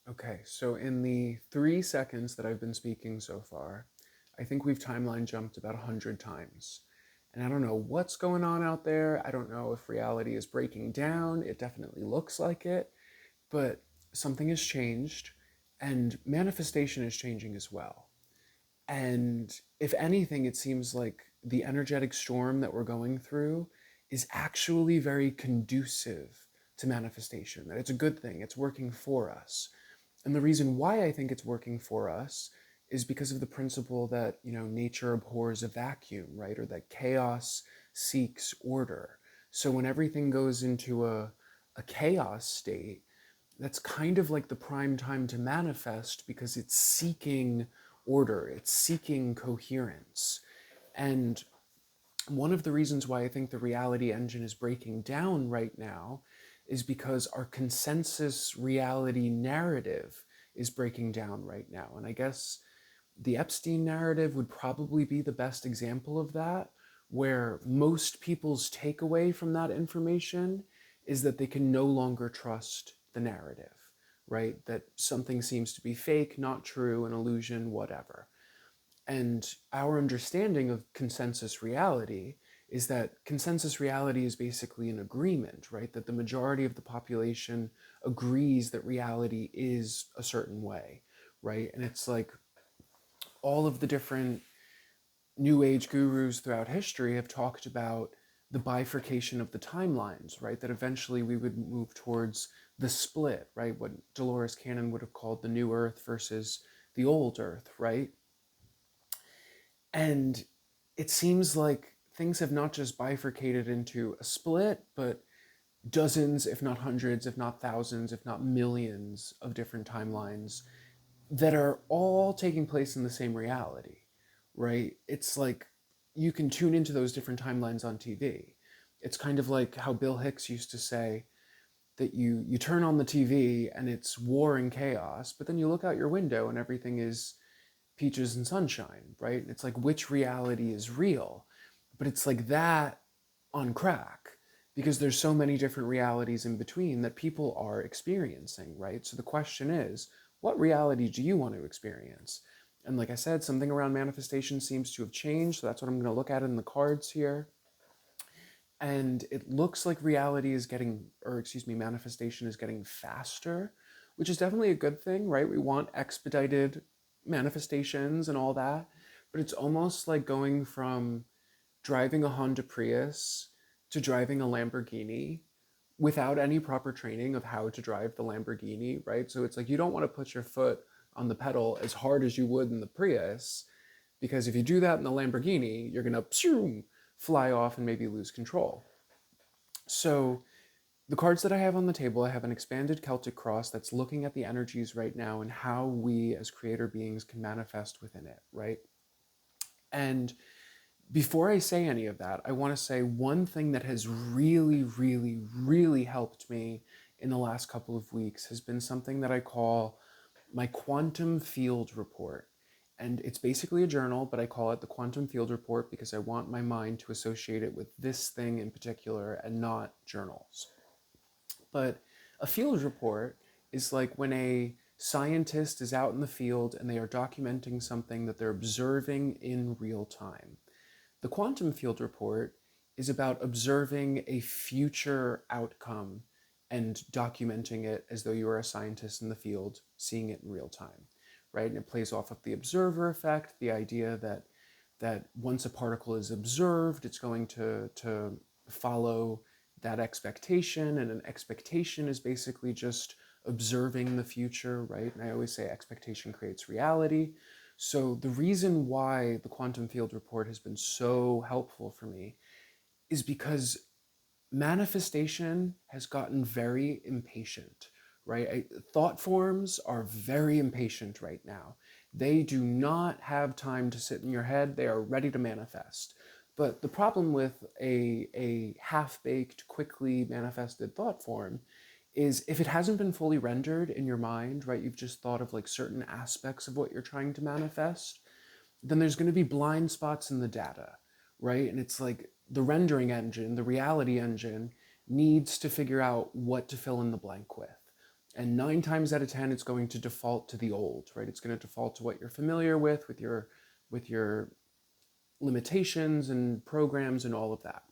Okay, so in the 3 seconds that I've been speaking so far, I think we've timeline jumped about 100 times. And I don't know what's going on out there. I don't know if reality is breaking down. It definitely looks like it, but something has changed, and manifestation is changing as well. And if anything, it seems like the energetic storm that we're going through is actually very conducive to manifestation, that it's a good thing, it's working for us. And the reason why I think it's working for us is because of the principle that, nature abhors a vacuum, right? Or that chaos seeks order. So when everything goes into a chaos state, that's kind of like the prime time to manifest because it's seeking order, it's seeking coherence. And one of the reasons why I think the reality engine is breaking down right now is because our consensus reality narrative is breaking down right now. And I guess the Epstein narrative would probably be the best example of that, where most people's takeaway from that information is that they can no longer trust the narrative, right? That something seems to be fake, not true, an illusion, whatever. And our understanding of consensus reality is that consensus reality is basically an agreement, right? That the majority of the population agrees that reality is a certain way, right? And it's like all of the different new age gurus throughout history have talked about the bifurcation of the timelines, right? That eventually we would move towards the split, right? What Dolores Cannon would have called the new earth versus the old earth, right? And it seems like things have not just bifurcated into a split, but dozens, if not hundreds, if not thousands, if not millions of different timelines that are all taking place in the same reality, right? It's like you can tune into those different timelines on TV. It's kind of like how Bill Hicks used to say that you turn on the TV and it's war and chaos, but then you look out your window and everything is peaches and sunshine, right? It's like which reality is real? But it's like that on crack because there's so many different realities in between that people are experiencing, right? So the question is, what reality do you want to experience? And like I said, something around manifestation seems to have changed. So that's what I'm going to look at in the cards here. And it looks like reality is getting, or excuse me, manifestation is getting faster, which is definitely a good thing, right? We want expedited manifestations and all that. But it's almost like going from driving a Honda Prius to driving a Lamborghini without any proper training of how to drive the Lamborghini, right? So it's like you don't want to put your foot on the pedal as hard as you would in the Prius, because if you do that in the Lamborghini, you're going to fly off and maybe lose control. So the cards that I have on the table, I have an expanded Celtic cross that's looking at the energies right now and how we as creator beings can manifest within it, right? And before I say any of that, I want to say one thing that has really, really, really helped me in the last couple of weeks has been something that I call my quantum field report. And it's basically a journal, but I call it the quantum field report because I want my mind to associate it with this thing in particular and not journals. But a field report is like when a scientist is out in the field and they are documenting something that they're observing in real time. The quantum field report is about observing a future outcome and documenting it as though you are a scientist in the field, seeing it in real time, right? And it plays off of the observer effect, the idea that once a particle is observed, it's going to follow that expectation, and an expectation is basically just observing the future, right? And I always say expectation creates reality. So the reason why the quantum field report has been so helpful for me is because manifestation has gotten very impatient, right? Thought forms are very impatient right now. They do not have time to sit in your head. They are ready to manifest. But the problem with a half-baked, quickly manifested thought form is if it hasn't been fully rendered in your mind, right? You've just thought of like certain aspects of what you're trying to manifest, then there's going to be blind spots in the data, right? And it's like the rendering engine, the reality engine, needs to figure out what to fill in the blank with. And 9 times out of 10, it's going to default to the old, right? It's going to default to what you're familiar with your limitations and programs and all of that.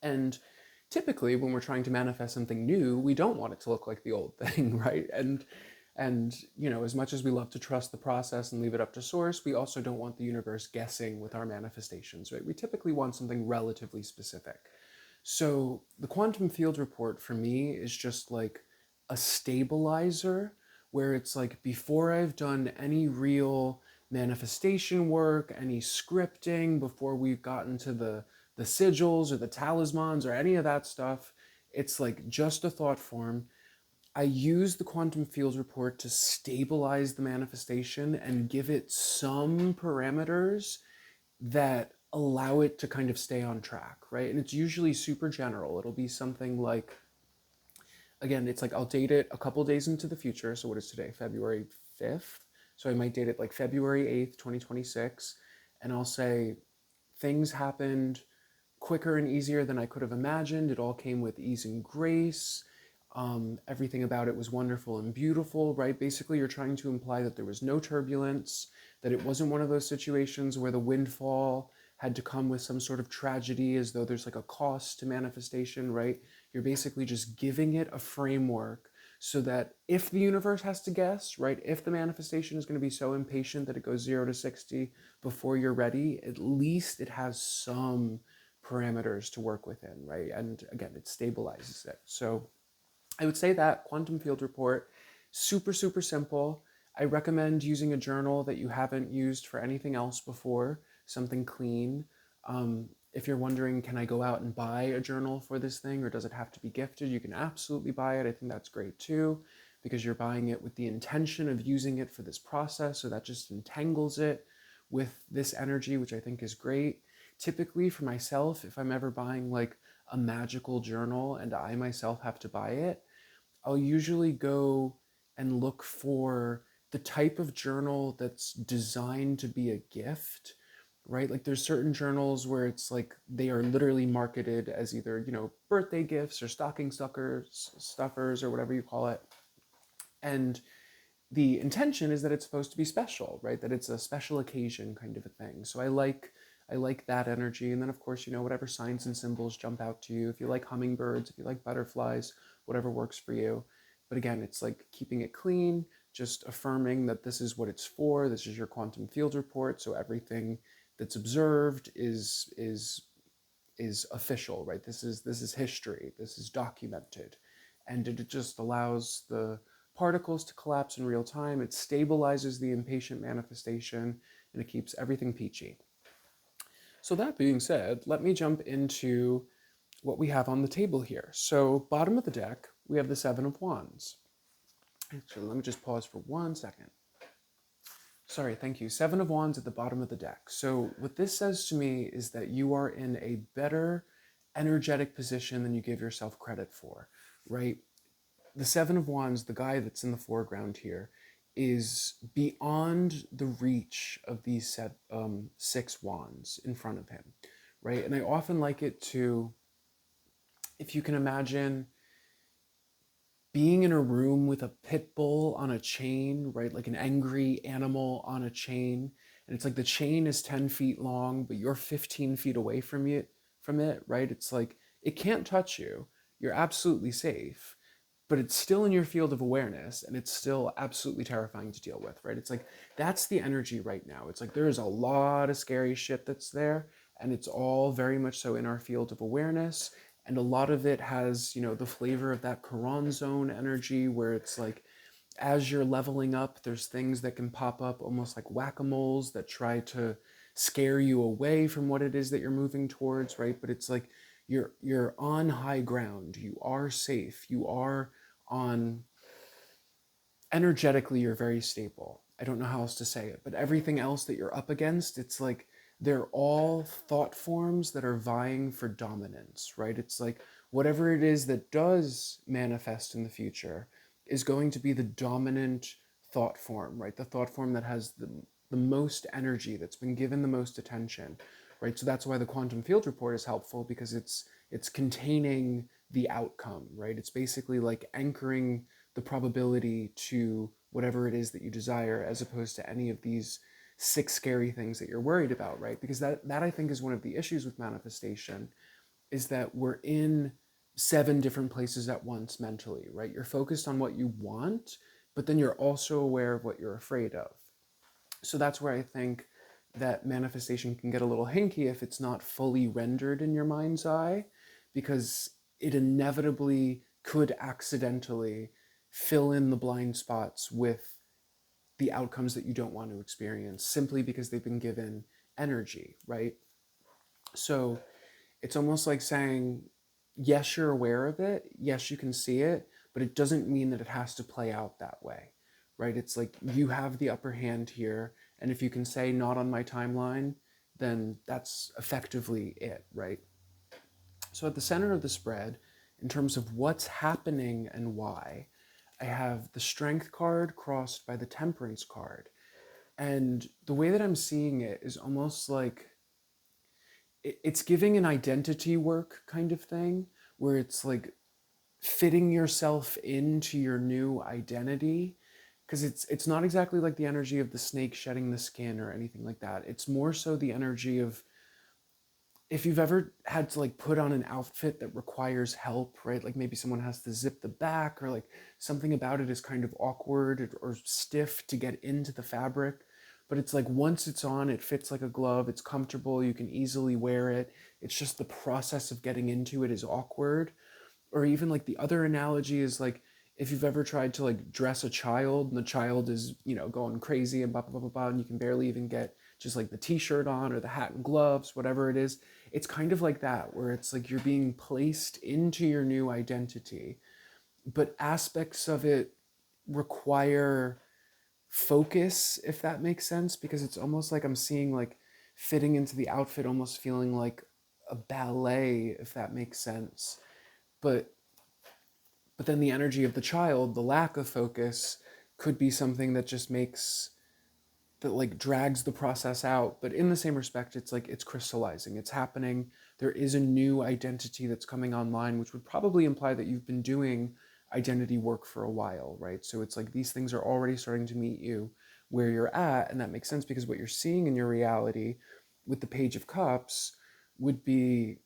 And typically when we're trying to manifest something new, we don't want it to look like the old thing, right? And you know, as much as we love to trust the process and leave it up to source, we also don't want the universe guessing with our manifestations, right? We typically want something relatively specific. So the quantum field report for me is just like a stabilizer, where it's like before I've done any real manifestation work, any scripting, before we've gotten to the sigils or the talismans or any of that stuff, it's like just a thought form. I use the quantum field report to stabilize the manifestation and give it some parameters that allow it to kind of stay on track, right? And it's usually super general. It'll be something like, again, it's like I'll date it a couple days into the future. So what is today? February 5th. So I might date it like February 8th, 2026. And I'll say things happened quicker and easier than I could have imagined. It all came with ease and grace. Everything about it was wonderful and beautiful, right? Basically, you're trying to imply that there was no turbulence, that it wasn't one of those situations where the windfall had to come with some sort of tragedy, as though there's like a cost to manifestation, right? You're basically just giving it a framework so that if the universe has to guess, right, if the manifestation is going to be so impatient that it goes 0 to 60 before you're ready, at least it has some parameters to work within, right? And again, it stabilizes it. So I would say that quantum field report, super, super simple. I recommend using a journal that you haven't used for anything else before, something clean. If you're wondering, can I go out and buy a journal for this thing, or does it have to be gifted? You can absolutely buy it. I think that's great too, because you're buying it with the intention of using it for this process. So that just entangles it with this energy, which I think is great. Typically for myself, if I'm ever buying like a magical journal and I myself have to buy it, I'll usually go and look for the type of journal that's designed to be a gift, right? Like there's certain journals where it's like they are literally marketed as either, you know, birthday gifts or stocking stuffers or whatever you call it. And the intention is that it's supposed to be special, right? That it's a special occasion kind of a thing. So I like that energy. And then of course, you know, whatever signs and symbols jump out to you. If you like hummingbirds, if you like butterflies, whatever works for you. But again, it's like keeping it clean, just affirming that this is what it's for. This is your quantum field report. So everything that's observed is official, right? This is history. This is documented. And it just allows the particles to collapse in real time. It stabilizes the impatient manifestation, and it keeps everything peachy. So that being said, let me jump into what we have on the table here. So bottom of the deck, we have the Seven of Wands. Actually, let me just pause for 1 second. Sorry, thank you. Seven of Wands at the bottom of the deck. So what this says to me is that you are in a better energetic position than you give yourself credit for, right? The Seven of Wands, the guy that's in the foreground here, is beyond the reach of these 6 wands in front of him, right? And I often like it to, if you can imagine being in a room with a pit bull on a chain, right? Like an angry animal on a chain. And it's like the chain is 10 feet long, but you're 15 feet away from it, right? It's like it can't touch you. You're absolutely safe, but it's still in your field of awareness, and it's still absolutely terrifying to deal with, right? It's like that's the energy right now. It's like there's a lot of scary shit that's there, and it's all very much so in our field of awareness. And a lot of it has, you know, the flavor of that Quran zone energy, where it's like as you're leveling up, there's things that can pop up almost like whack-a-moles that try to scare you away from what it is that you're moving towards, right? But it's like you're on high ground. You are safe. You are on, energetically, you're very stable. I don't know how else to say it, but everything else that you're up against, it's like they're all thought forms that are vying for dominance, right? It's like whatever it is that does manifest in the future is going to be the dominant thought form, right? The thought form that has the most energy, that's been given the most attention, right? So that's why the quantum field report is helpful, because it's containing the outcome, right? It's basically like anchoring the probability to whatever it is that you desire, as opposed to any of these six scary things that you're worried about, right? Because that I think is one of the issues with manifestation, is that we're in seven different places at once mentally, right? You're focused on what you want, but then you're also aware of what you're afraid of. So that's where I think that manifestation can get a little hinky if it's not fully rendered in your mind's eye, because it inevitably could accidentally fill in the blind spots with the outcomes that you don't want to experience simply because they've been given energy, right? So it's almost like saying, yes, you're aware of it, yes, you can see it, but it doesn't mean that it has to play out that way, right? It's like you have the upper hand here, and if you can say not on my timeline, then that's effectively it, right? So at the center of the spread, in terms of what's happening and why, I have the Strength card crossed by the Temperance card. And the way that I'm seeing it is almost like it's giving an identity work kind of thing, where it's like fitting yourself into your new identity, because it's not exactly like the energy of the snake shedding the skin or anything like that. It's more so the energy of, if you've ever had to like put on an outfit that requires help, right? Like maybe someone has to zip the back, or like something about it is kind of awkward or stiff to get into the fabric. But it's like once it's on, it fits like a glove, it's comfortable, you can easily wear it. It's just the process of getting into it is awkward. Or even like the other analogy is like, if you've ever tried to like dress a child and the child is, going crazy and blah, blah, blah, blah, blah, and you can barely even get just like the t-shirt on or the hat and gloves, whatever it is. It's kind of like that, where it's like you're being placed into your new identity, but aspects of it require focus, if that makes sense, because it's almost like I'm seeing like fitting into the outfit almost feeling like a ballet, if that makes sense. But then the energy of the child, the lack of focus, could be something that just makes, that like drags the process out. But in the same respect, it's like it's crystallizing, it's happening. There is a new identity that's coming online, which would probably imply that you've been doing identity work for a while, right? So it's like these things are already starting to meet you where you're at, and that makes sense because what you're seeing in your reality with the Page of Cups would be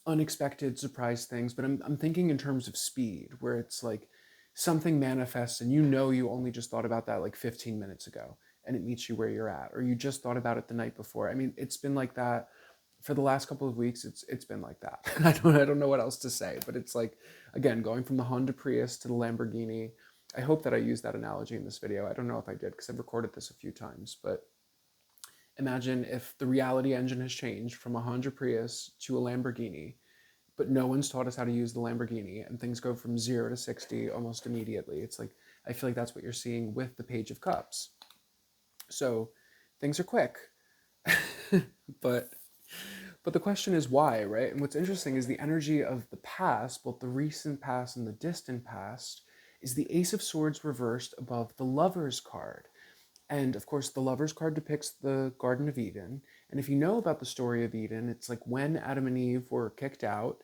unexpected surprise things. But I'm thinking in terms of speed, where it's like something manifests and you only just thought about that like 15 minutes ago, and it meets you where you're at, or you just thought about it the night before. I mean, it's been like that for the last couple of weeks. It's been like that. I don't know what else to say, but it's like, again, going from the Honda Prius to the Lamborghini. I hope that I used that analogy in this video. I don't know if I did, because I've recorded this a few times, but imagine if the reality engine has changed from a Honda Prius to a Lamborghini, but no one's taught us how to use the Lamborghini, and things go from 0 to 60 almost immediately. It's like, I feel like that's what you're seeing with the Page of Cups. So things are quick, but the question is why, right? And what's interesting is the energy of the past, both the recent past and the distant past, is the Ace of Swords reversed above the Lover's card. And of course, the Lover's card depicts the Garden of Eden. And if you know about the story of Eden, it's like when Adam and Eve were kicked out,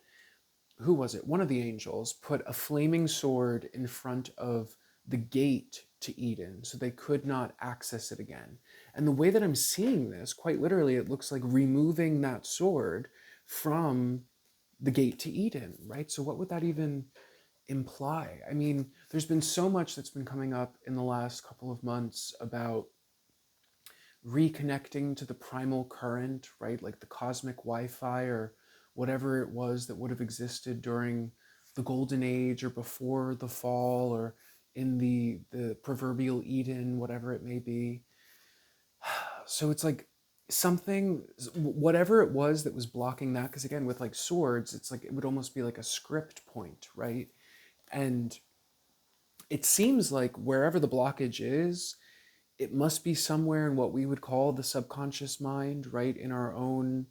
who was it? One of the angels put a flaming sword in front of the gate to Eden, so they could not access it again. And the way that I'm seeing this, quite literally, it looks like removing that sword from the gate to Eden, right? So what would that even imply? I mean, there's been so much that's been coming up in the last couple of months about reconnecting to the primal current, right? Like the cosmic Wi-Fi or whatever it was that would have existed during the golden age or before the fall, or in the proverbial Eden, whatever it may be. So it's like something, whatever it was that was blocking that, because again, with like swords, it's like it would almost be like a script point, right? And it seems like wherever the blockage is, it must be somewhere in what we would call the subconscious mind, right? In our own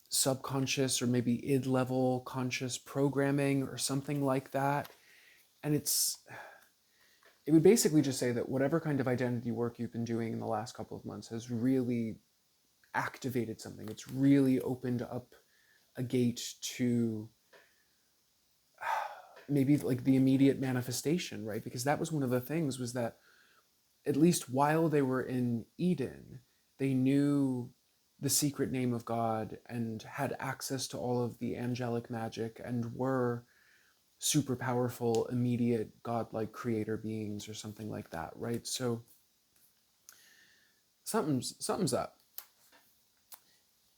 subconscious or maybe id level conscious programming or something like that. And it would basically just say that whatever kind of identity work you've been doing in the last couple of months has really activated something. It's really opened up a gate to maybe like the immediate manifestation, right? Because that was one of the things, was that at least while they were in Eden, they knew the secret name of God and had access to all of the angelic magic and were super powerful, immediate godlike creator beings or something like that, right? So something's up.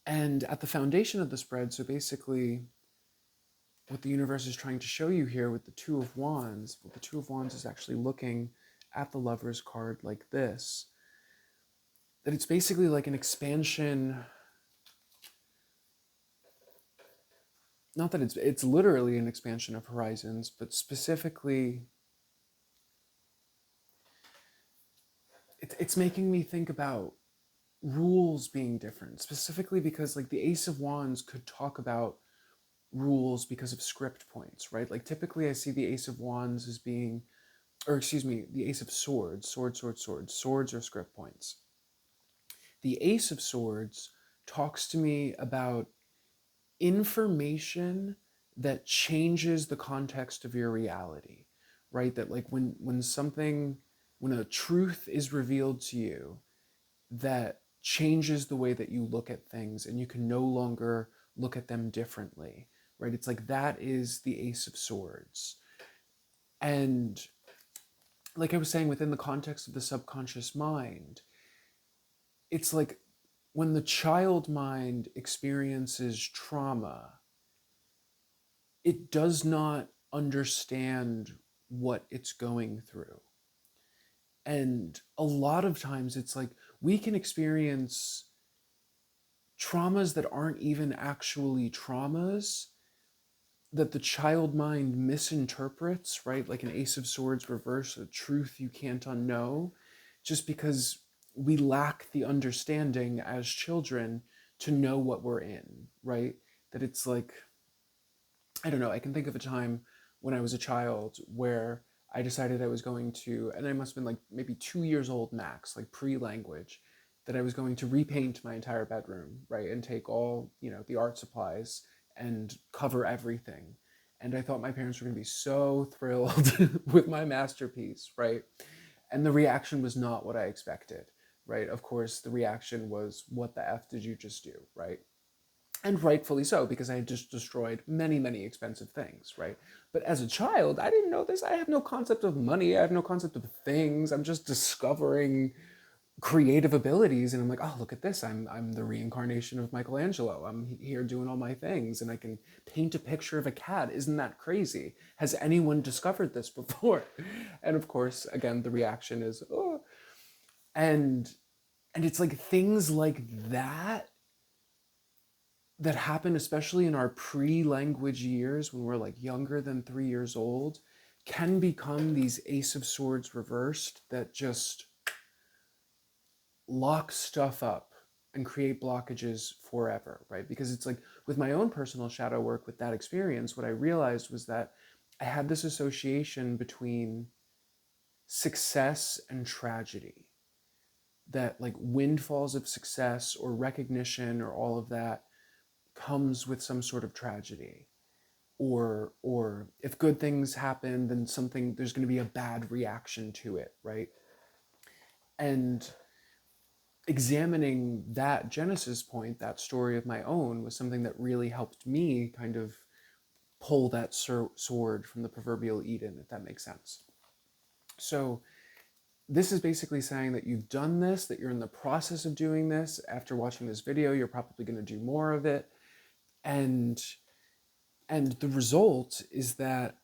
And at the foundation of the spread, so basically what the universe is trying to show you here with the Two of Wands, well, the Two of Wands is actually looking at the Lover's card like this, that it's basically like an expansion. Not that it's literally an expansion of horizons, but specifically it's making me think about rules being different, specifically because like the Ace of Wands could talk about rules because of script points, right? Like typically I see the Ace of Wands as being, or excuse me, the Ace of Swords, swords are script points. The Ace of Swords talks to me about information that changes the context of your reality, right? That like when a truth is revealed to you that changes the way that you look at things and you can no longer look at them differently, right? It's like that is the Ace of Swords. And like I was saying, within the context of the subconscious mind, it's like when the child mind experiences trauma, it does not understand what it's going through. And a lot of times it's like we can experience traumas that aren't even actually traumas, that the child mind misinterprets, right? Like an Ace of Swords reverse, a truth you can't unknow, just because we lack the understanding as children to know what we're in, right? That it's like, I don't know, I can think of a time when I was a child where I decided I was going to, and I must have been like maybe 2 years old max, like pre-language, that I was going to repaint my entire bedroom, right? And take all, the art supplies and cover everything. And I thought my parents were going to be so thrilled with my masterpiece, right? And the reaction was not what I expected, right? Of course, the reaction was, what the F did you just do, right? And rightfully so, because I had just destroyed many, many expensive things, right? But as a child, I didn't know this. I have no concept of money. I have no concept of things. I'm just discovering creative abilities, and I'm like, oh, look at this. I'm the reincarnation of Michelangelo. I'm here doing all my things, and I can paint a picture of a cat. Isn't that crazy? Has anyone discovered this before? And of course, again, the reaction is, oh. And it's like things like that happen, especially in our pre-language years when we're like younger than 3 years old, can become these Ace of Swords reversed that just lock stuff up and create blockages forever, right? Because it's like with my own personal shadow work, with that experience, what I realized was that I had this association between success and tragedy, that like windfalls of success or recognition or all of that comes with some sort of tragedy, or if good things happen, then there's going to be a bad reaction to it, right? And examining that Genesis point, that story of my own, was something that really helped me kind of pull that sword from the proverbial Eden, if that makes sense. So this is basically saying that you've done this, that you're in the process of doing this. After watching this video, you're probably going to do more of it. And the result is that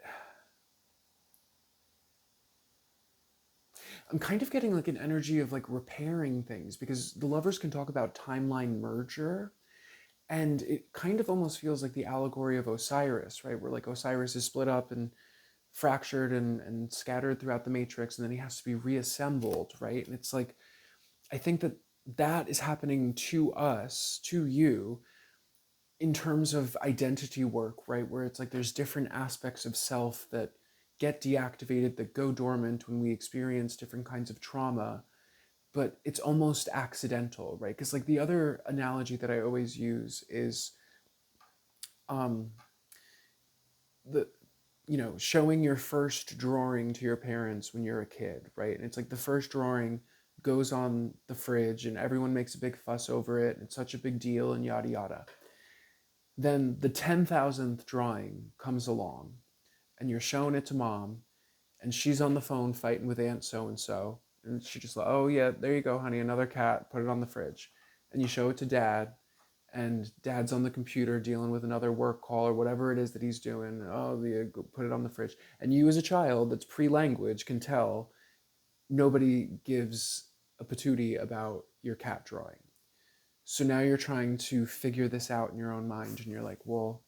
I'm kind of getting like an energy of like repairing things, because the Lovers can talk about timeline merger, and it kind of almost feels like the allegory of Osiris, right? Where like Osiris is split up and fractured and scattered throughout the matrix, and then he has to be reassembled, right? And it's like, I think that is happening to us, to you, in terms of identity work, right? Where it's like there's different aspects of self that get deactivated, that go dormant when we experience different kinds of trauma, but it's almost accidental, right? Because like the other analogy that I always use is the showing your first drawing to your parents when you're a kid, right? And it's like the first drawing goes on the fridge and everyone makes a big fuss over it. It's such a big deal and yada yada. Then the 10,000th drawing comes along and you're showing it to mom and she's on the phone fighting with Aunt so and so. And she just like, oh, yeah, there you go, honey, another cat, put it on the fridge. And you show it to dad, and dad's on the computer dealing with another work call or whatever it is that he's doing. Oh, yeah, put it on the fridge. And you, as a child that's pre language, can tell nobody gives a patootie about your cat drawing. So now you're trying to figure this out in your own mind, and you're like, well,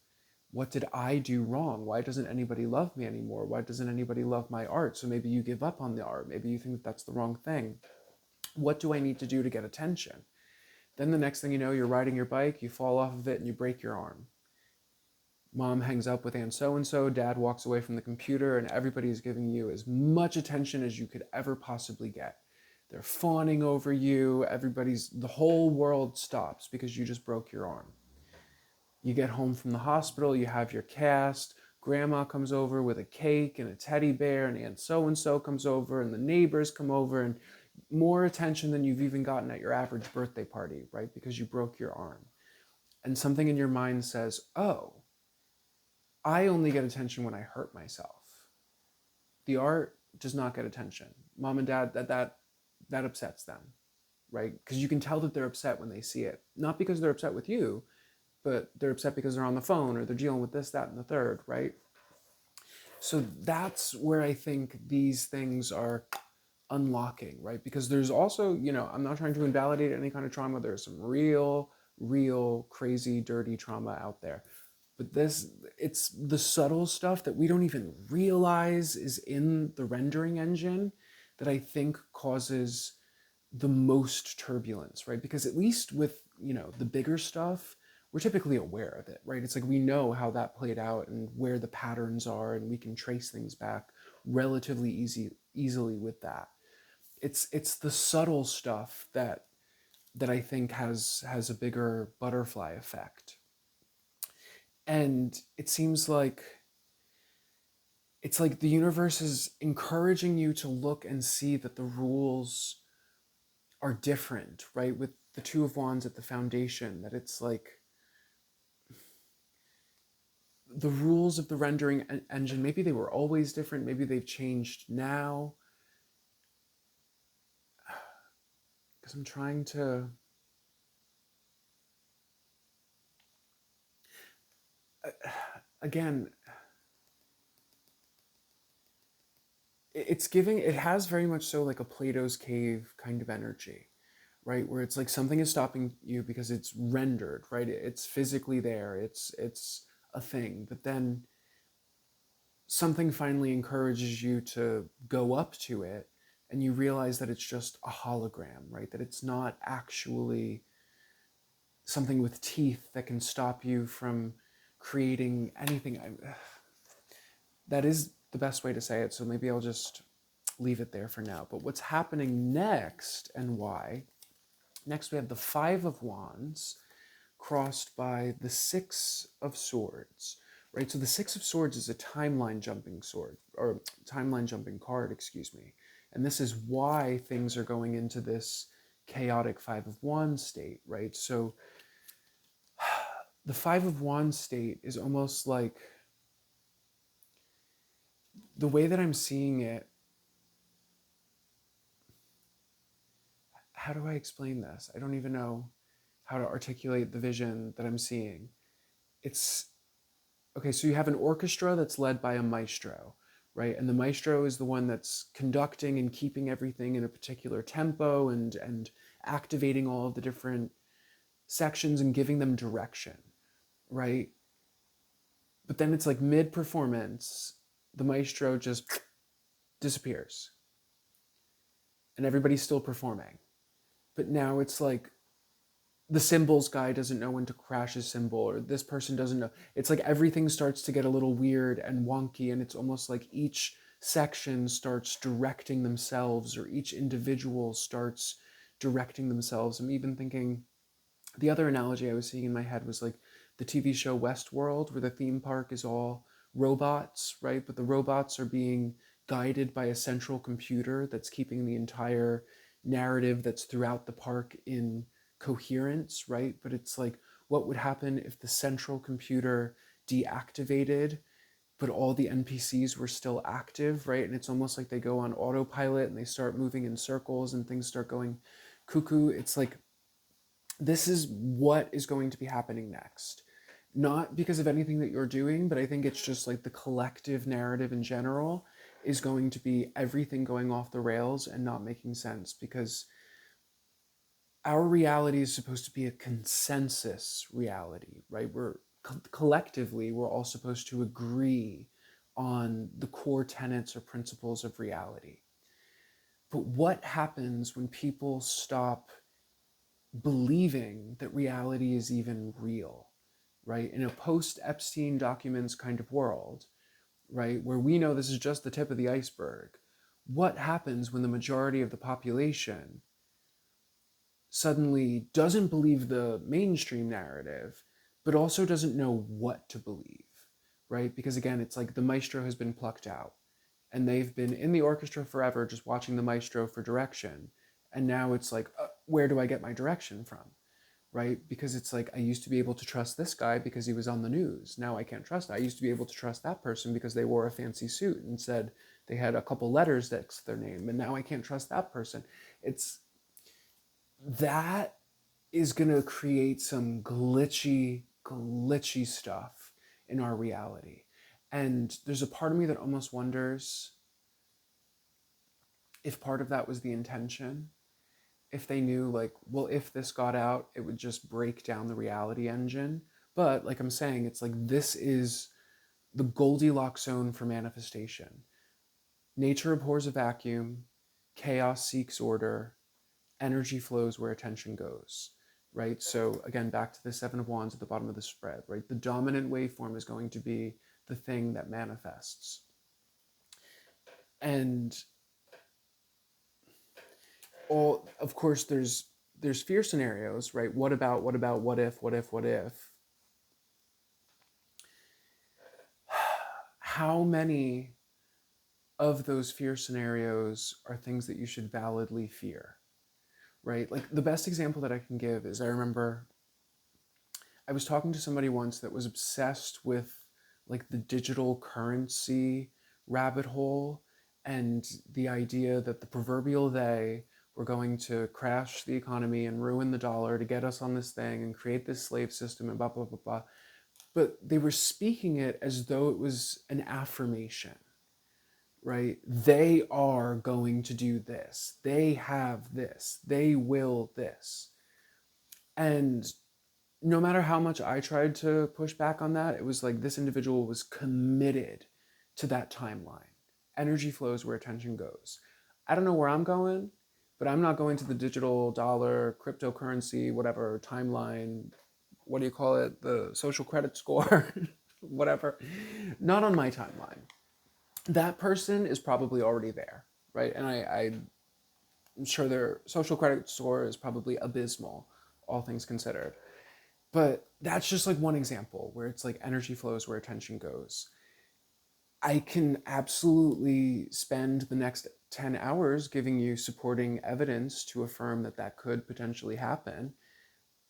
what did I do wrong? Why doesn't anybody love me anymore? Why doesn't anybody love my art? So maybe you give up on the art. Maybe you think that that's the wrong thing. What do I need to do to get attention? Then the next thing you know, you're riding your bike, you fall off of it, and you break your arm. Mom hangs up with Aunt so-and-so, dad walks away from the computer, and everybody's giving you as much attention as you could ever possibly get. They're fawning over you, the whole world stops because you just broke your arm. You get home from the hospital, you have your cast, grandma comes over with a cake and a teddy bear, and Aunt so-and-so comes over, and the neighbors come over, and more attention than you've even gotten at your average birthday party, right? Because you broke your arm. And something in your mind says, oh, I only get attention when I hurt myself. The art does not get attention. Mom and dad, that upsets them, right? Because you can tell that they're upset when they see it. Not because they're upset with you, but they're upset because they're on the phone or they're dealing with this, that, and the third, right? So that's where I think these things are unlocking, right? Because there's also, I'm not trying to invalidate any kind of trauma. There's some real, crazy, dirty trauma out there. But it's the subtle stuff that we don't even realize is in the rendering engine that I think causes the most turbulence, right? Because at least with, the bigger stuff, we're typically aware of it, right? It's like we know how that played out and where the patterns are, and we can trace things back relatively easily with that. It's the subtle stuff that I think has a bigger butterfly effect. And it seems like it's like the universe is encouraging you to look and see that the rules are different, right? With the Two of Wands at the foundation, that it's like the rules of the rendering engine, maybe they were always different, maybe they've changed now. Because I'm trying to... Again, it has very much so like a Plato's cave kind of energy, right? Where it's like something is stopping you because it's rendered, right? It's physically there, it's a thing. But then something finally encourages you to go up to it, and you realize that it's just a hologram, right? That it's not actually something with teeth that can stop you from creating anything. That is the best way to say it, so maybe I'll just leave it there for now. But what's happening next, and why? Next we have the Five of Wands crossed by the Six of Swords, right? So the Six of Swords is a timeline jumping sword, or timeline jumping card, excuse me. And this is why things are going into this chaotic Five of Wands state, right? So the Five of Wands state is almost like, the way that I'm seeing it, how do I explain this? I don't even know how to articulate the vision that I'm seeing. It's, okay, so you have an orchestra that's led by a maestro, right? And the maestro is the one that's conducting and keeping everything in a particular tempo and activating all of the different sections and giving them direction, right? But then it's like mid-performance, the maestro just disappears. And everybody's still performing. But now it's like the cymbals guy doesn't know when to crash his cymbal, or this person doesn't know. It's like everything starts to get a little weird and wonky, and it's almost like each section starts directing themselves, or each individual starts directing themselves. I'm even thinking, the other analogy I was seeing in my head was like the TV show Westworld, where the theme park is all robots, right? But the robots are being guided by a central computer that's keeping the entire narrative that's throughout the park in coherence, right? But it's like, what would happen if the central computer deactivated, but all the NPCs were still active, right? And it's almost like they go on autopilot and they start moving in circles and things start going cuckoo. It's like, this is what is going to be happening next. Not because of anything that you're doing, but I think it's just like the collective narrative in general is going to be everything going off the rails and not making sense, because our reality is supposed to be a consensus reality, right? Collectively, we're all supposed to agree on the core tenets or principles of reality. But what happens when people stop believing that reality is even real, right? In a post-Epstein documents kind of world, right, where we know this is just the tip of the iceberg, what happens when the majority of the population suddenly doesn't believe the mainstream narrative, but also doesn't know what to believe, right? Because again, it's like the maestro has been plucked out and they've been in the orchestra forever just watching the maestro for direction. And now it's like, where do I get my direction from? Right? Because it's like, I used to be able to trust this guy because he was on the news. Now I can't trust. I used to be able to trust that person because they wore a fancy suit and said they had a couple letters next to their name. And now I can't trust that person. It's that is going to create some glitchy stuff in our reality. And there's a part of me that almost wonders if part of that was the intention, if they knew, like, well, if this got out, it would just break down the reality engine. But like I'm saying, it's like, this is the Goldilocks zone for manifestation. Nature abhors a vacuum, chaos seeks order, energy flows where attention goes, right? So again, back to the Seven of Wands at the bottom of the spread, right? The dominant waveform is going to be the thing that manifests. And all, of course, there's fear scenarios, right? What about, what if, what if? How many of those fear scenarios are things that you should validly fear, right? Like the best example that I can give is, I remember I was talking to somebody once that was obsessed with like the digital currency rabbit hole and the idea that the proverbial they were going to crash the economy and ruin the dollar to get us on this thing and create this slave system and blah, blah, blah, blah. But they were speaking it as though it was an affirmation, right? They are going to do this. They have this. They will this. And no matter how much I tried to push back on that, it was like this individual was committed to that timeline. Energy flows where attention goes. I don't know where I'm going, but I'm not going to the digital dollar, cryptocurrency, whatever timeline. What do you call it? The social credit score, whatever. Not on my timeline. That person is probably already there, right? And I'm sure their social credit score is probably abysmal, all things considered. But that's just like one example where it's like energy flows where attention goes. I can absolutely spend the next 10 hours giving you supporting evidence to affirm that that could potentially happen.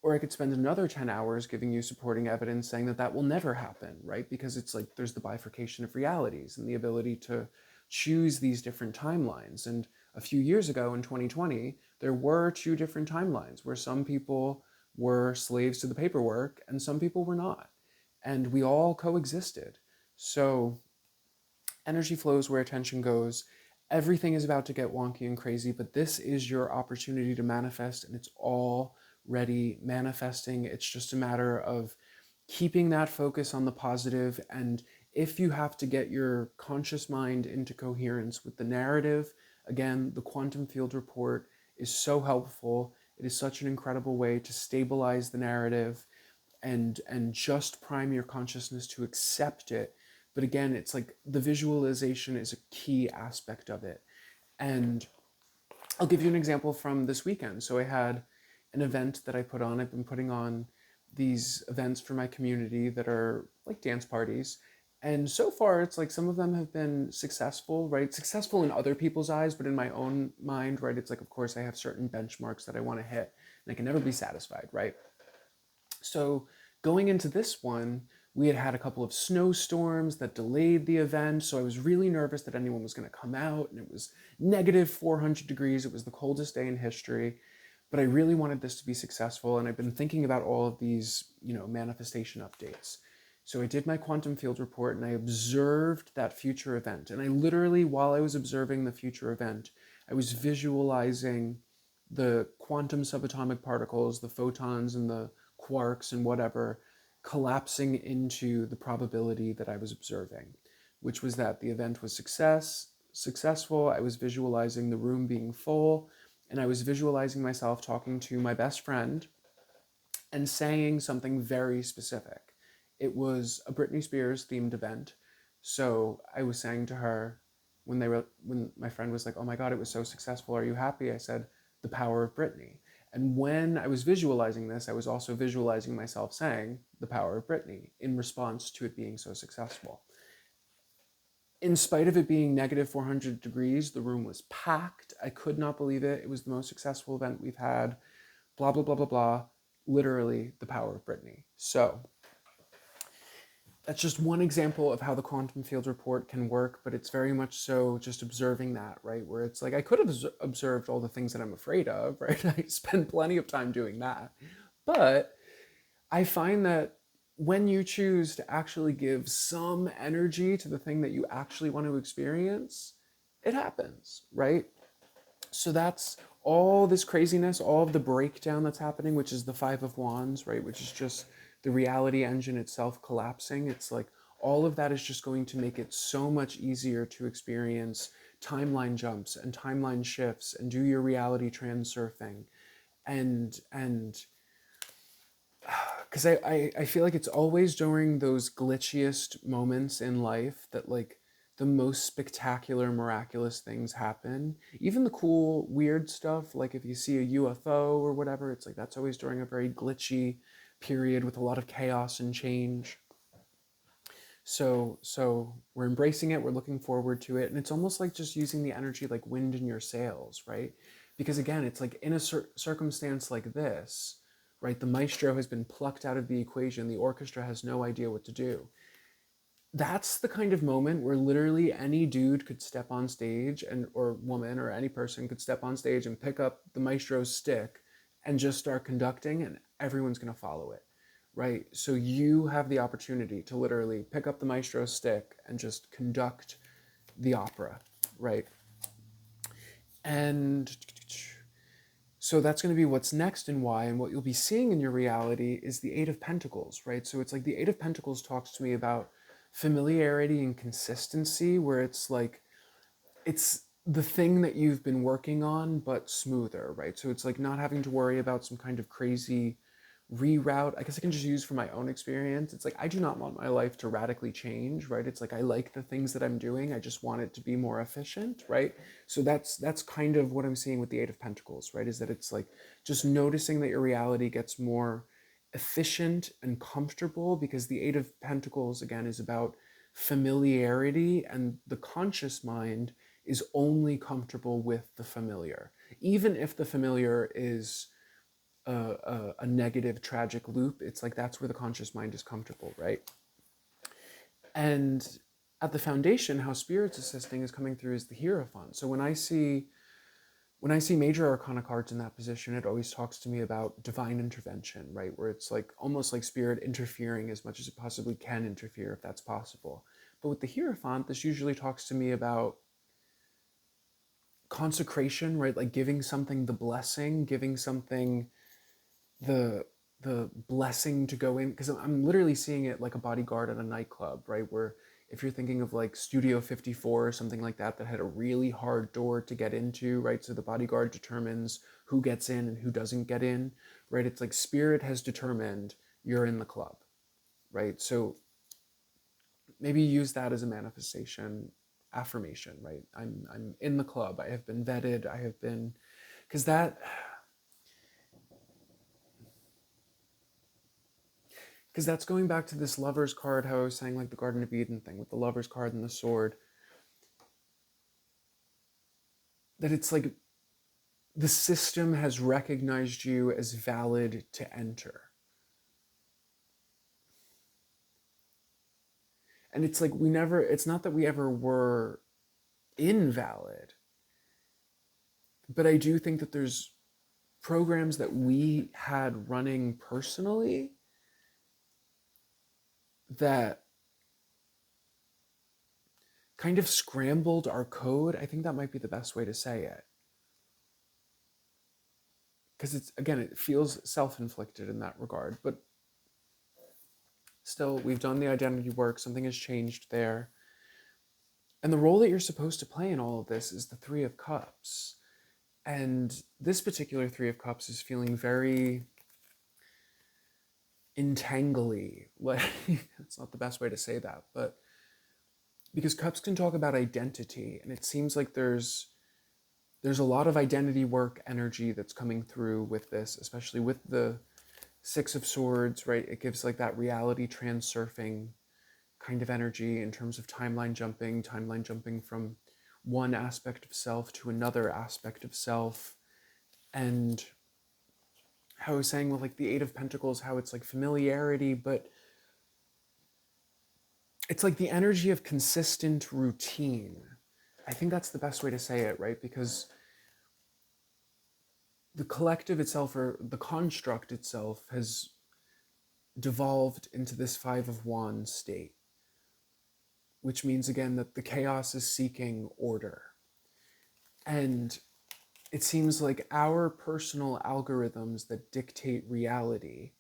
Or I could spend another 10 hours giving you supporting evidence saying that that will never happen, right? Because it's like there's the bifurcation of realities and the ability to choose these different timelines. And a few years ago in 2020, there were two different timelines where some people were slaves to the paperwork and some people were not. And we all coexisted. So energy flows where attention goes. Everything is about to get wonky and crazy, but this is your opportunity to manifest, and it's already manifesting. It's just a matter of keeping that focus on the positive. And if you have to get your conscious mind into coherence with the narrative, again, the quantum field report is so helpful. It is such an incredible way to stabilize the narrative and just prime your consciousness to accept it. But again, it's like the visualization is a key aspect of it. And I'll give you an example from this weekend. So I had an event that I put on. I've been putting on these events for my community that are like dance parties. And so far, it's like some of them have been successful, right? Successful in other people's eyes, but in my own mind, right? It's like, of course, I have certain benchmarks that I want to hit, and I can never be satisfied, right? So going into this one, we had had a couple of snowstorms that delayed the event. So I was really nervous that anyone was going to come out, and it was negative 400 degrees. It was the coldest day in history. But I really wanted this to be successful, and I've been thinking about all of these, manifestation updates. So I did my quantum field report and I observed that future event. And I literally, while I was observing the future event, I was visualizing the quantum subatomic particles, the photons and the quarks and whatever, collapsing into the probability that I was observing, which was that the event was successful. I was visualizing the room being full, and I was visualizing myself talking to my best friend and saying something very specific. It was a Britney Spears themed event. So I was saying to her when my friend was like, "Oh my god, it was so successful. Are you happy?" I said, "The power of Britney." And when I was visualizing this, I was also visualizing myself saying, "The power of Britney," in response to it being so successful. In spite of it being negative 400 degrees, the room was packed. I could not believe it. It was the most successful event we've had. Blah, blah, blah, blah, blah. Literally the power of Britney. So that's just one example of how the quantum field report can work, but it's very much so just observing that, right? Where it's like I could have observed all the things that I'm afraid of, right? I spend plenty of time doing that. But I find that when you choose to actually give some energy to the thing that you actually want to experience, it happens, right? So that's all this craziness, all of the breakdown that's happening, which is the Five of Wands, right? Which is just the reality engine itself collapsing. It's like all of that is just going to make it so much easier to experience timeline jumps and timeline shifts and do your reality transurfing. And because I feel like it's always during those glitchiest moments in life that like the most spectacular, miraculous things happen. Even the cool, weird stuff, like if you see a UFO or whatever, it's like that's always during a very glitchy period with a lot of chaos and change. So we're embracing it, we're looking forward to it, and it's almost like just using the energy like wind in your sails, right? Because again, it's like in a circumstance like this, right? The maestro has been plucked out of the equation, the orchestra has no idea what to do. That's the kind of moment where literally any dude could step on stage and or woman or any person could step on stage and pick up the maestro's stick and just start conducting, and everyone's going to follow it, right? So you have the opportunity to literally pick up the maestro's stick and just conduct the opera, right? And so that's going to be what's next and why. And what you'll be seeing in your reality is the Eight of Pentacles, right? So it's like the Eight of Pentacles talks to me about familiarity and consistency, where it's like it's the thing that you've been working on but smoother, right? So it's like not having to worry about some kind of crazy reroute. I guess I can just use from my own experience. It's like I do not want my life to radically change, right? It's like I like the things that I'm doing. I just want it to be more efficient, right? So that's kind of what I'm seeing with the Eight of Pentacles, right? Is that it's like just noticing that your reality gets more efficient and comfortable, because the Eight of Pentacles again is about familiarity, and the conscious mind is only comfortable with the familiar, even if the familiar is a negative, tragic loop. It's like that's where the conscious mind is comfortable, right? And at the foundation, how spirit's assisting is coming through is the Hierophant. So when I see major arcana cards in that position, it always talks to me about divine intervention, right? Where it's like almost like spirit interfering as much as it possibly can interfere, if that's possible. But with the Hierophant, this usually talks to me about consecration, right? Like giving something the blessing, giving something the blessing to go in, because I'm literally seeing it like a bodyguard at a nightclub, right? Where if you're thinking of like Studio 54 or something like that had a really hard door to get into, right? So the bodyguard determines who gets in and who doesn't get in, right? It's like spirit has determined you're in the club, right? So maybe use that as a manifestation affirmation, right? I'm in the club. I have been vetted. I have been, because because that's going back to this Lover's card, how I was saying, like the Garden of Eden thing with the Lover's card and the sword, that it's like the system has recognized you as valid to enter. And it's like it's not that we ever were invalid, but I do think that there's programs that we had running personally that kind of scrambled our code. I think that might be the best way to say it. Because it feels self-inflicted in that regard. But still, we've done the identity work. Something has changed there. And the role that you're supposed to play in all of this is the Three of Cups. And this particular Three of Cups is feeling very entangly. Like, it's not the best way to say that, but because cups can talk about identity, and it seems like there's a lot of identity work energy that's coming through with this, especially with the Six of Swords, right? It gives like that reality transurfing kind of energy in terms of timeline jumping from one aspect of self to another aspect of self. And how I was saying with like the Eight of Pentacles, how it's like familiarity, but it's like the energy of consistent routine. I think that's the best way to say it, right? Because the collective itself, or the construct itself, has devolved into this Five of Wands state, which means again that the chaos is seeking order. And it seems like our personal algorithms that dictate reality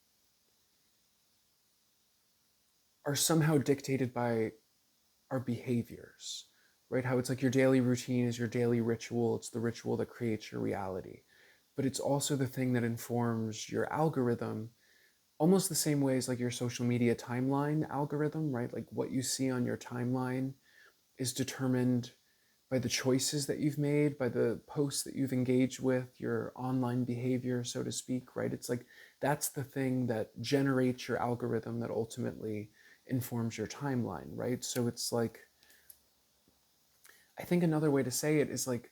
are somehow dictated by our behaviors, right? How it's like your daily routine is your daily ritual. It's the ritual that creates your reality. But it's also the thing that informs your algorithm, almost the same way as like your social media timeline algorithm, right? Like what you see on your timeline is determined by the choices that you've made, by the posts that you've engaged with, your online behavior, so to speak, right? It's like that's the thing that generates your algorithm that ultimately informs your timeline, right? So it's like, I think another way to say it is like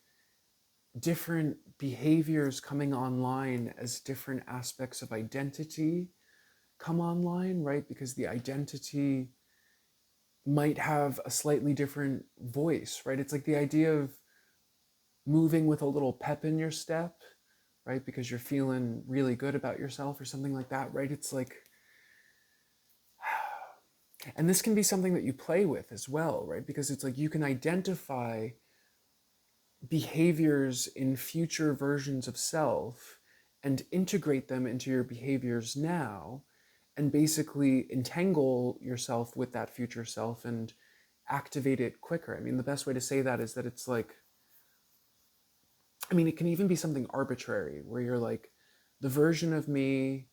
different behaviors coming online as different aspects of identity come online, right? Because the identity might have a slightly different voice, right? It's like the idea of moving with a little pep in your step, right? Because you're feeling really good about yourself or something like that, right? It's like, and this can be something that you play with as well, right? Because it's like you can identify behaviors in future versions of self and integrate them into your behaviors now, and basically entangle yourself with that future self and activate it quicker. I mean, the best way to say that is that it's like, I mean, it can even be something arbitrary where you're like, the version of me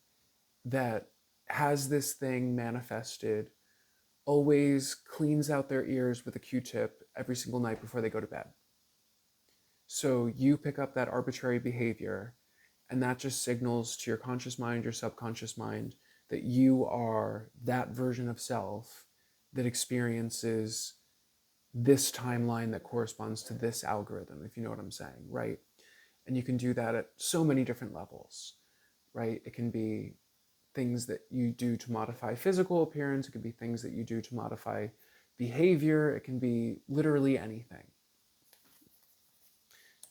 that has this thing manifested always cleans out their ears with a Q-tip every single night before they go to bed. So you pick up that arbitrary behavior, and that just signals to your conscious mind, your subconscious mind, that you are that version of self that experiences this timeline that corresponds to this algorithm, if you know what I'm saying, right? And you can do that at so many different levels, right? It can be things that you do to modify physical appearance. It could be things that you do to modify behavior. It can be literally anything.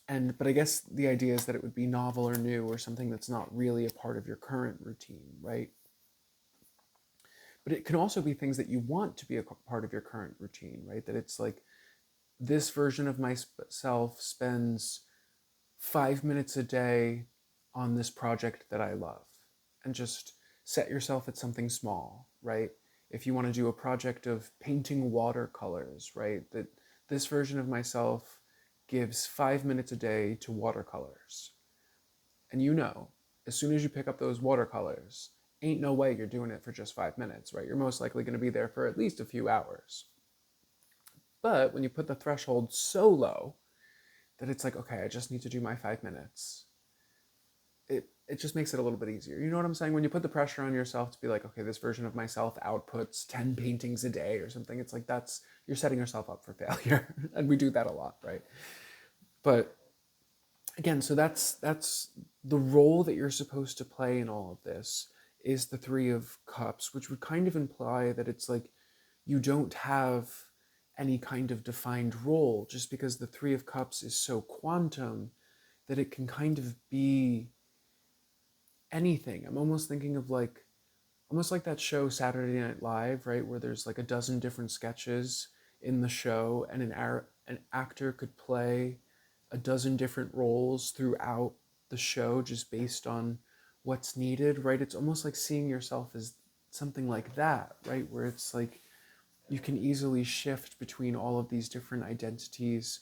But I guess the idea is that it would be novel or new or something that's not really a part of your current routine, right? But it can also be things that you want to be a part of your current routine, right? That it's like, this version of myself spends 5 minutes a day on this project that I love, and just set yourself at something small, right? If you want to do a project of painting watercolors, right? That this version of myself gives 5 minutes a day to watercolors. And you know, as soon as you pick up those watercolors, ain't no way you're doing it for just 5 minutes, right? You're most likely going to be there for at least a few hours. But when you put the threshold so low that it's like, okay, I just need to do my 5 minutes, it just makes it a little bit easier. You know what I'm saying? When you put the pressure on yourself to be like, okay, this version of myself outputs 10 paintings a day or something, it's like you're setting yourself up for failure. And we do that a lot, right? But again, so that's the role that you're supposed to play in all of this is the Three of Cups, which would kind of imply that it's like you don't have any kind of defined role, just because the Three of Cups is so quantum that it can kind of be anything. I'm almost thinking of like almost like that show Saturday Night Live, right, where there's like a dozen different sketches in the show, and an actor could play a dozen different roles throughout the show just based on what's needed, right? It's almost like seeing yourself as something like that, right, where it's like you can easily shift between all of these different identities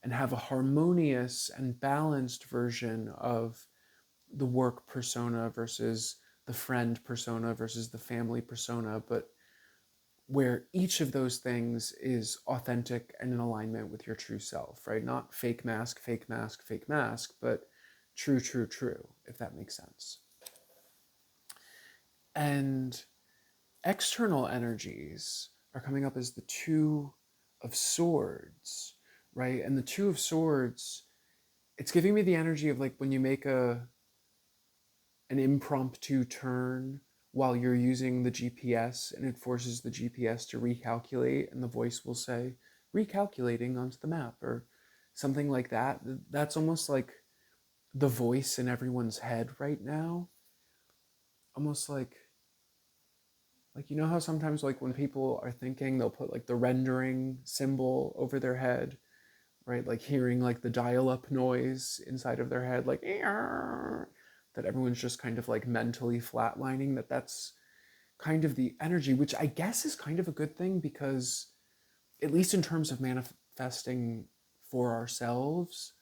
and have a harmonious and balanced version of the work persona versus the friend persona versus the family persona, but where each of those things is authentic and in alignment with your true self, right? Not fake mask, fake mask, fake mask, but true, true, true, if that makes sense. And external energies are coming up as the Two of Swords, right? And the Two of Swords, it's giving me the energy of like when you make an impromptu turn while you're using the GPS and it forces the GPS to recalculate, and the voice will say, recalculating onto the map, or something like that. That's almost like the voice in everyone's head right now. Almost like you know how sometimes like when people are thinking, they'll put like the rendering symbol over their head, right? Like hearing like the dial-up noise inside of their head, like that everyone's just kind of like mentally flatlining, that's kind of the energy, which I guess is kind of a good thing, because at least in terms of manifesting for ourselves,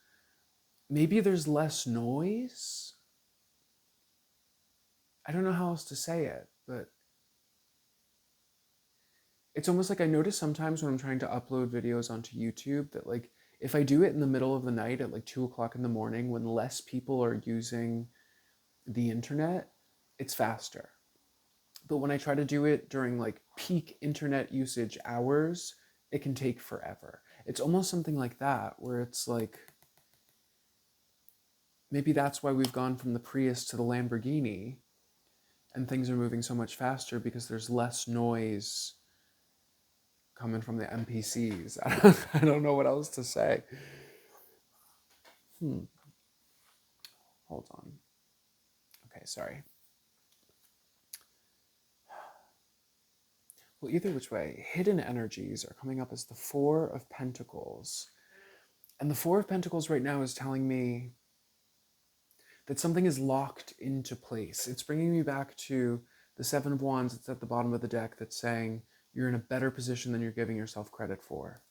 maybe there's less noise. I don't know how else to say it, but it's almost like I notice sometimes when I'm trying to upload videos onto YouTube that like if I do it in the middle of the night at like 2 o'clock in the morning when less people are using the internet, it's faster. But when I try to do it during like peak internet usage hours, it can take forever. It's almost something like that, where it's like maybe that's why we've gone from the Prius to the Lamborghini and things are moving so much faster, because there's less noise coming from the NPCs. I don't know what else to say. Hold on. Okay, sorry. Well, either which way, hidden energies are coming up as the Four of Pentacles. And the Four of Pentacles right now is telling me that something is locked into place. It's bringing me back to the Seven of Wands that's at the bottom of the deck that's saying you're in a better position than you're giving yourself credit for.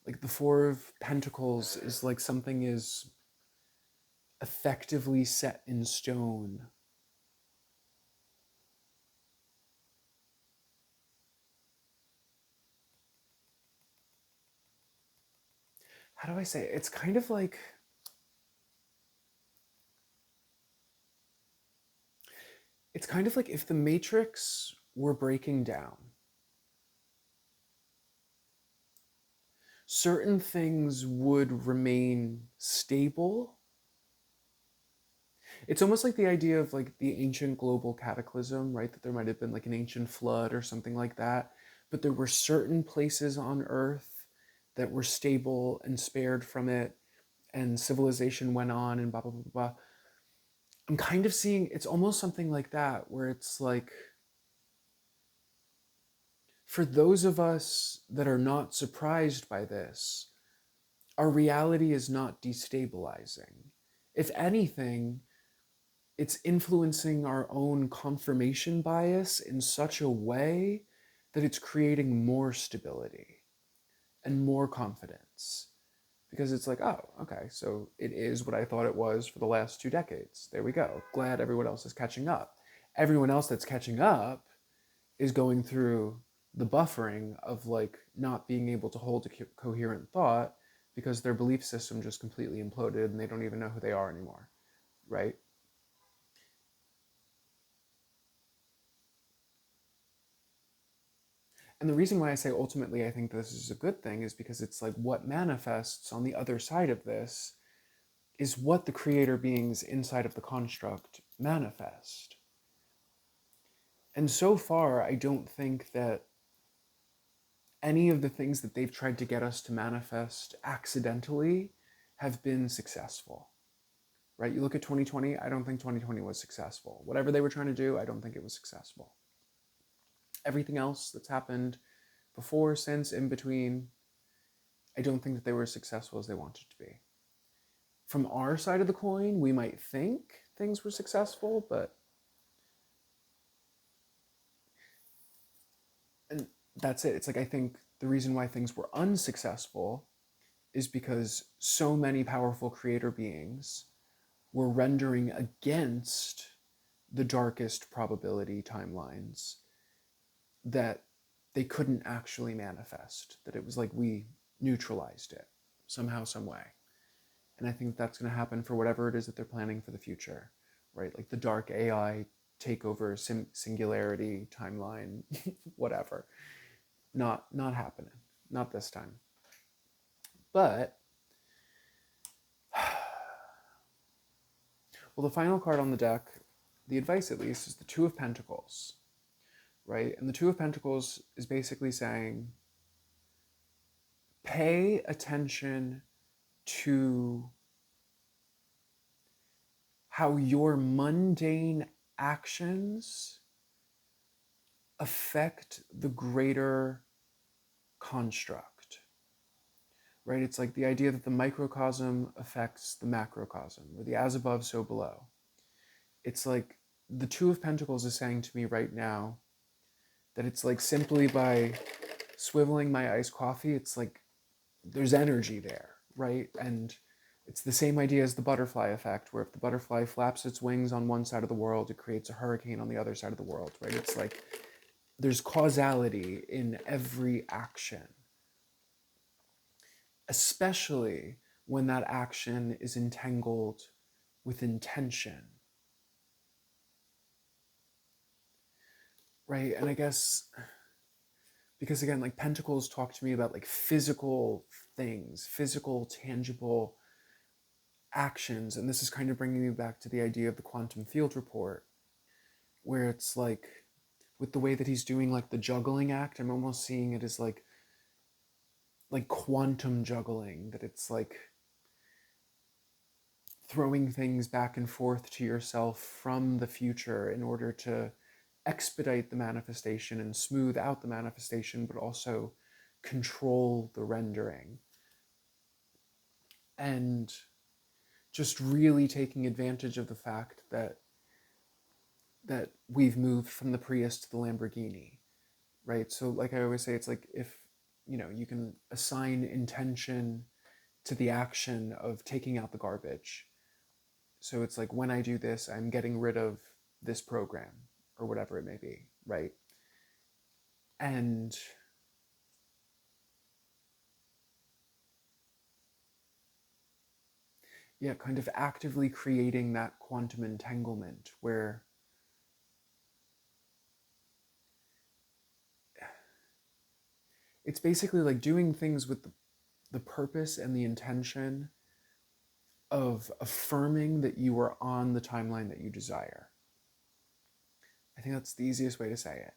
Like the Four of Pentacles is like something is effectively set in stone. How do I say it? It's kind of like if the Matrix were breaking down, certain things would remain stable. It's almost like the idea of like the ancient global cataclysm, right? That there might have been like an ancient flood or something like that, but there were certain places on Earth that were stable and spared from it, and civilization went on and blah, blah, blah, blah. I'm kind of seeing it's almost something like that, where it's like, for those of us that are not surprised by this, our reality is not destabilizing. If anything, it's influencing our own confirmation bias in such a way that it's creating more stability and more confidence. Because it's like, oh, okay, so it is what I thought it was for the last 2 decades. There we go. Glad everyone else is catching up. Everyone else that's catching up is going through the buffering of like not being able to hold a coherent thought because their belief system just completely imploded and they don't even know who they are anymore, right? And the reason why I say ultimately I think this is a good thing is because it's like what manifests on the other side of this is what the creator beings inside of the construct manifest. And so far, I don't think that any of the things that they've tried to get us to manifest accidentally have been successful, right? You look at 2020, I don't think 2020 was successful. Whatever they were trying to do, I don't think it was successful. Everything else that's happened before, since, in between, I don't think that they were as successful as they wanted to be. From our side of the coin, we might think things were successful, but and that's it. It's like I think the reason why things were unsuccessful is because so many powerful creator beings were rendering against the darkest probability timelines that they couldn't actually manifest, that it was like we neutralized it somehow, some way. And I think that's going to happen for whatever it is that they're planning for the future, right? Like the dark AI takeover, singularity, timeline, whatever. Not happening. Not this time. But, well, the final card on the deck, the advice at least, is the Two of Pentacles, right? And the Two of Pentacles is basically saying, pay attention to how your mundane actions affect the greater construct, right? It's like the idea that the microcosm affects the macrocosm, or the as above, so below. It's like the Two of Pentacles is saying to me right now that it's like simply by swiveling my iced coffee, it's like there's energy there, right? And it's the same idea as the butterfly effect, where if the butterfly flaps its wings on one side of the world, it creates a hurricane on the other side of the world, right? It's like there's causality in every action, especially when that action is entangled with intention, right? And I guess, because again, like Pentacles talk to me about like physical things, physical, tangible actions. And this is kind of bringing me back to the idea of the quantum field report, where it's like, with the way that he's doing like the juggling act, I'm almost seeing it as like quantum juggling, that it's like throwing things back and forth to yourself from the future in order to expedite the manifestation and smooth out the manifestation, but also control the rendering. And just really taking advantage of the fact that we've moved from the Prius to the Lamborghini, right? So like I always say, it's like if, you can assign intention to the action of taking out the garbage. So it's like, when I do this, I'm getting rid of this program or whatever it may be, right? And yeah, kind of actively creating that quantum entanglement where it's basically like doing things with the purpose and the intention of affirming that you are on the timeline that you desire. I think that's the easiest way to say it.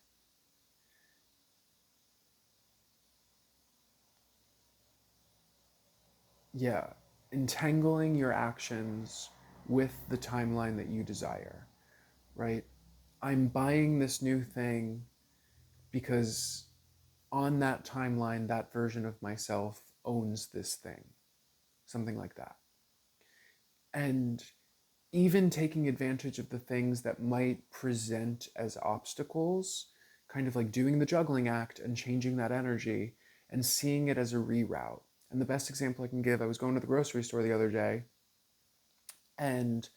Yeah, entangling your actions with the timeline that you desire, right? I'm buying this new thing because on that timeline, that version of myself owns this thing, something like that. And even taking advantage of the things that might present as obstacles, kind of like doing the juggling act and changing that energy and seeing it as a reroute. And the best example I can give, I was going to the grocery store the other day, and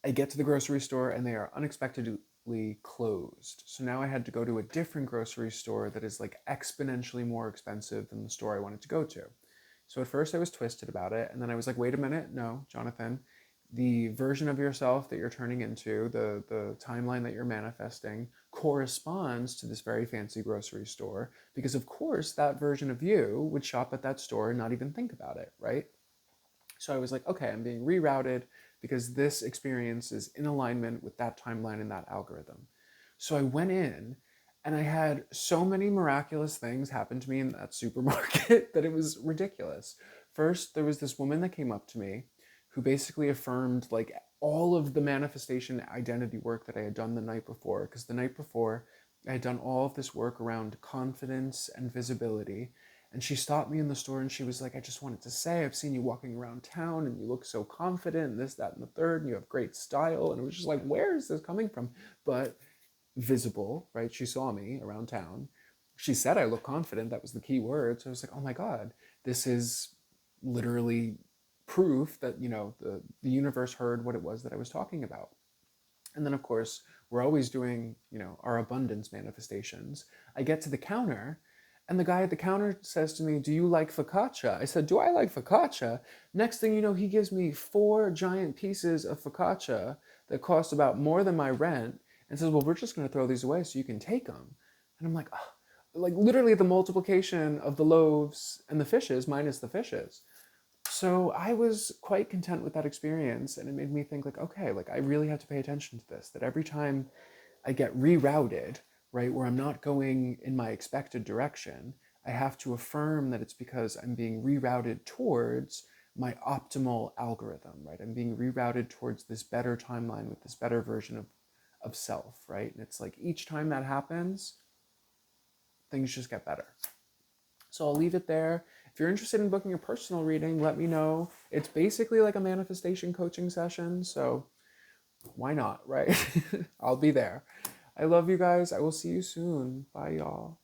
I get to the grocery store and they are unexpectedly closed. So now I had to go to a different grocery store that is like exponentially more expensive than the store I wanted to go to. So at first I was twisted about it, and then I was like, wait a minute, no, Jonathan, the version of yourself that you're turning into, the timeline that you're manifesting, corresponds to this very fancy grocery store, because of course that version of you would shop at that store and not even think about it, right? So I was like, okay, I'm being rerouted because this experience is in alignment with that timeline and that algorithm. So I went in and I had so many miraculous things happen to me in that supermarket that it was ridiculous. First, there was this woman that came up to me who basically affirmed like all of the manifestation identity work that I had done the night before. Because the night before, I had done all of this work around confidence and visibility. And she stopped me in the store and she was like, I just wanted to say, I've seen you walking around town and you look so confident, and this, that, and the third, and you have great style. And it was just like, where is this coming from? But visible, right? She saw me around town. She said I look confident. That was the key word. So I was like, oh my God, this is literally proof that, the universe heard what it was that I was talking about. And then, of course, we're always doing, our abundance manifestations. I get to the counter, and the guy at the counter says to me, do you like focaccia? I said, do I like focaccia? Next thing you know, he gives me 4 giant pieces of focaccia that cost about more than my rent and says, well, we're just going to throw these away so you can take them. And I'm like, oh, like literally the multiplication of the loaves and the fishes minus the fishes. So I was quite content with that experience, and it made me think like, okay, like I really have to pay attention to this, that every time I get rerouted, right, where I'm not going in my expected direction, I have to affirm that it's because I'm being rerouted towards my optimal algorithm, right? I'm being rerouted towards this better timeline with this better version of self, right? And it's like each time that happens, things just get better. So I'll leave it there. If you're interested in booking a personal reading, let me know. It's basically like a manifestation coaching session, so why not, right? I'll be there. I love you guys. I will see you soon. Bye, y'all.